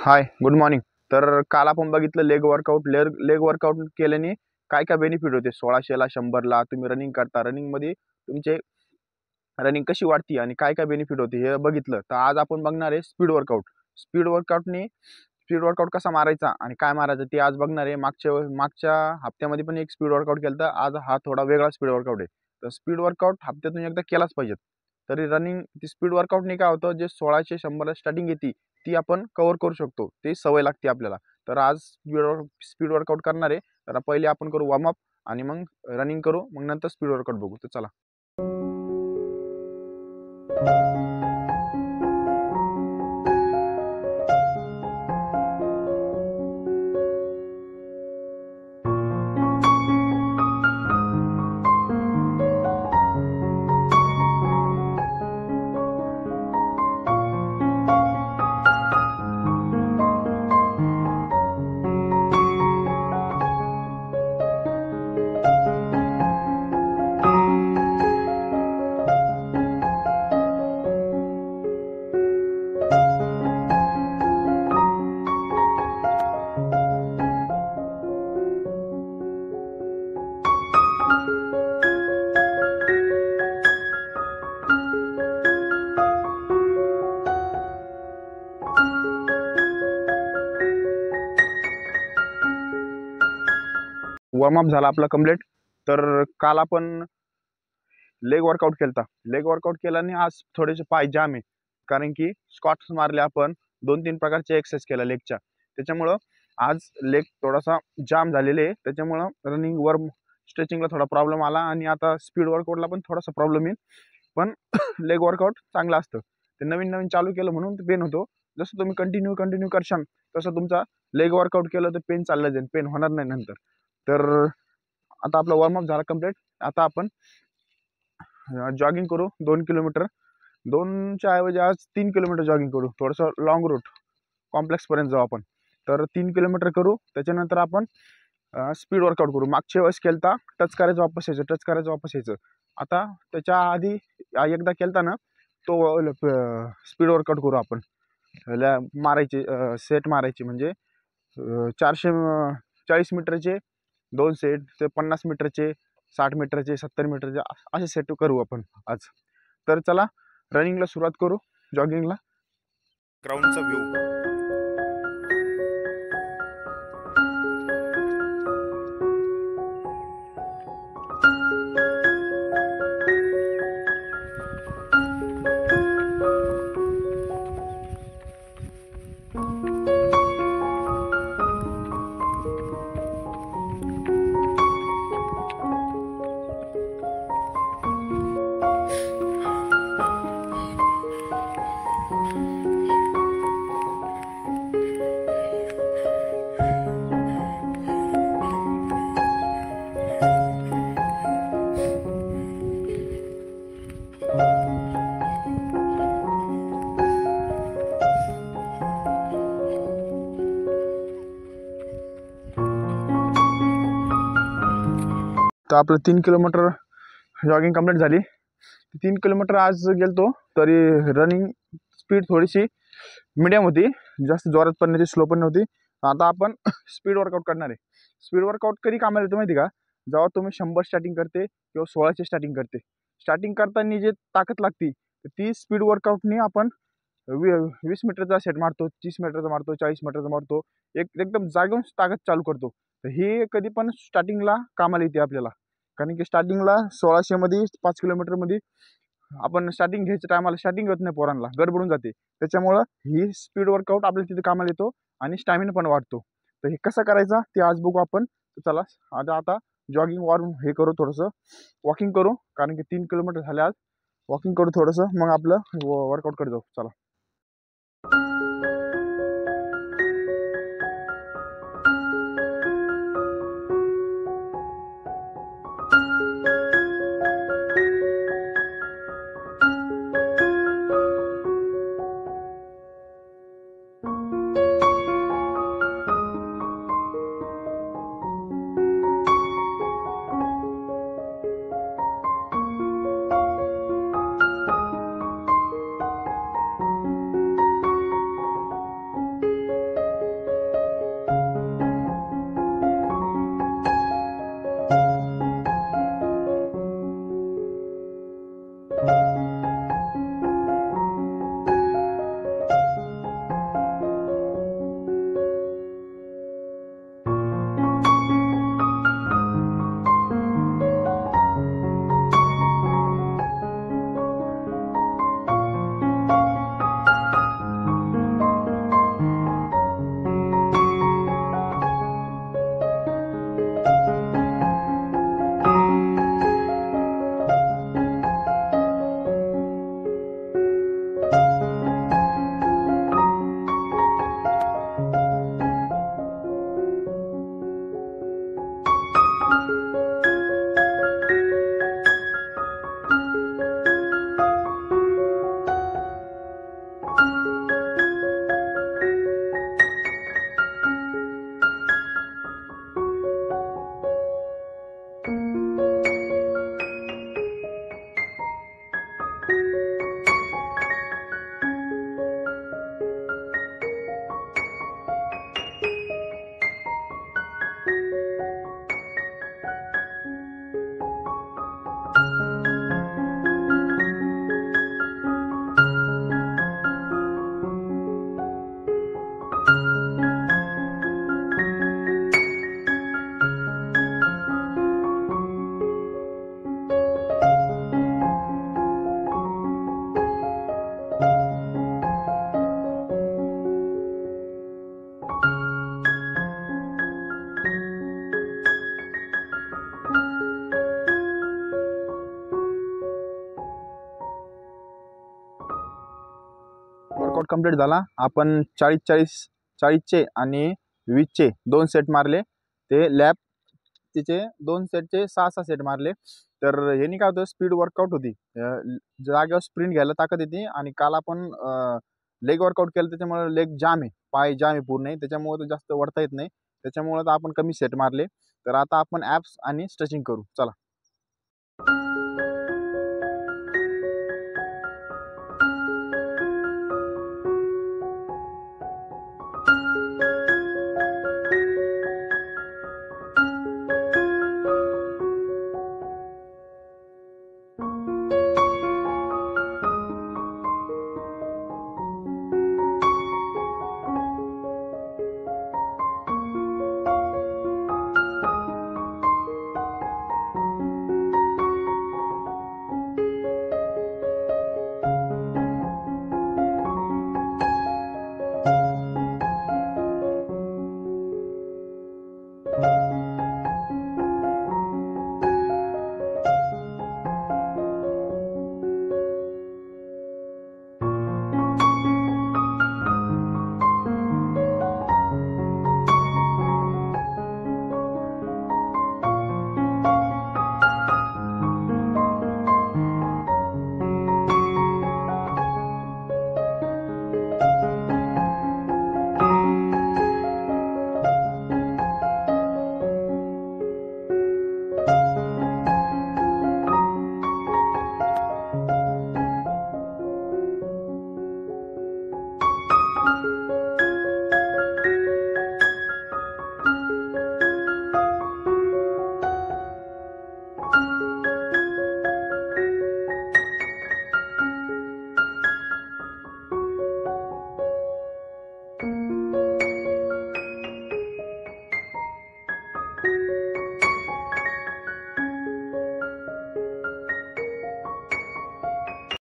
हाय, good morning. तर काल आपण बघितलं लेग वर्कआउट केल्याने काय काय बेनिफिट होते. 1600ला 100ला तुम्ही रनिंग करता, रनिंगमध्ये तुमचे रनिंग कशी वाढती आणि काय काय बेनिफिट होते हे बघितलं. तर आज आपण बघणार आहे स्पीड वर्कआउट. स्पीड वर्कआउटने स्पीड वर्कआउट कसा मारायचा आणि काय मारायचं ते आज बघणार आहे. मागच्या हप्त्यामध्ये पण एक स्पीड वर्कआउट केलं, तर आज हा थोडा वेगळा स्पीड वर्कआउट आहे. तर स्पीड वर्कआउट हप्त्यातून एकदा केलाच पाहिजे. तरी रनिंग ती स्पीड वर्कआउटने काय होतं, जे 1600 100ला स्टार्टिंग येते ती आपण कव्हर करू शकतो. ते सवय लागते आपल्याला. तर आज स्पीड वर्कआउट करणार आहे. तर पहिले आपण करू वॉर्मअप आणि मग रनिंग करू, मग नंतर स्पीड वर्कआउट बघू. तर चला. वॉर्मअप झाला आपला कम्प्लीट. तर काल आपण लेग वर्कआउट केलता. लेग वर्कआउट केल्याने आज थोडेसे पाय जाम आहे, कारण की स्क्वॉट्स मारले आपण, 2-3 प्रकारचे एक्सरसाइज केल्या लेगच्या. त्याच्यामुळं आज लेग थोडासा जाम झालेले आहे. त्याच्यामुळं रनिंगवर स्ट्रेचिंगला थोडा प्रॉब्लेम आला आणि आता स्पीड वर्कआउटला पण थोडासा प्रॉब्लेम येईल. पण लेग वर्कआउट चांगलं असतं. ते नवीन नवीन चालू केलं म्हणून ते पेन होतो. जसं तुम्ही कंटिन्यू करशाल तसं तुमचा लेग वर्कआउट केलं तर पेन चाललं जाईल, पेन होणार नाही नंतर. तर आता आपला वॉर्मअप झाला कम्प्लीट. आता आपण जॉगिंग करू 2 किलोमीटर. 2च्या ऐवजी आज 3 किलोमीटर जॉगिंग करू. थोडंसं लॉंग रूट कॉम्प्लेक्सपर्यंत जाऊ आपण. तर 3 किलोमीटर करू. त्याच्यानंतर आपण स्पीड वर्कआउट करू. मागच्या वेळेस केलता टच करायचं वापस यायचं. आता त्याच्या आधी एकदा केलता ना, तो स्पीड वर्कआउट करू आपण. मारायचे सेट मारायचे, म्हणजे 440 मीटरचे 2 सेट, ते 50 मीटरचे, 60 मीटरचे, 70 मीटरचे, असे सेट करू आपण आज. तर चला रनिंगला सुरुवात करू, जॉगिंगला. ग्राउंडचा व्ह्यू. तर आपलं 3 किलोमीटर जॉगिंग कंप्लीट झाली. 3 किलोमीटर आज गेलतो, तरी रनिंग स्पीड थोडीशी मिडियम होती, जास्त जोरात पण नव्हती, स्लो पण नव्हती. आता आपण स्पीड वर्कआउट करणार आहे. स्पीड वर्कआउट कधी कामाला येतं माहिती का? जेव्हा तुम्ही 100 स्टार्टिंग करते किंवा 16चे स्टार्टिंग करते. स्टार्टिंग करताना जे ताकद लागते ती स्पीड वर्कआउटनी आपण 20 मीटरचा सेट मारतो, 30 मीटरचा मारतो, 40 मीटरचा मारतो, एकदम जागेहून ताकद चालू करतो. तर हे कधी पण स्टार्टिंगला कामाला येते आपल्याला, कारण की स्टार्टिंगला 1600मध्ये 5 किलोमीटरमध्ये आपण स्टार्टिंग घ्यायच्या टायमाला स्टार्टिंग होत नाही, पोरांना गडबडून जाते. त्याच्यामुळं ही स्पीड वर्कआउट आपल्याला तिथे कामाला येतो आणि स्टॅमिना पण वाढतो. तर हे कसं करायचं ते आज बघू आपण. तर चला आता जॉगिंग हे करू, थोडंसं वॉकिंग करू, कारण की 3 किलोमीटर झाले आज. वॉकिंग करू थोडंसं, मग आपलं वर्कआउट करत जाऊ. चला. कंप्लीट झाला. आपण 40-40चे आणि 20चे 2 सेट मारले. ते लॅप तिचे 2 सेटचे 6-6 सेट मारले. तर ह्यानी काय होतं, स्पीड वर्कआउट होती, जागेवर स्प्रिंट घ्यायला ताकद येते. आणि काल आपण लेग वर्कआउट केलं, त्याच्यामुळे लेग जाम आहे, पाय जाम आहे पूर्ण, त्याच्यामुळे तर जास्त वरता येत नाही, त्याच्यामुळे तर आपण कमी सेट मारले. तर आता आपण ॲप्स आणि स्ट्रेचिंग करू, चला.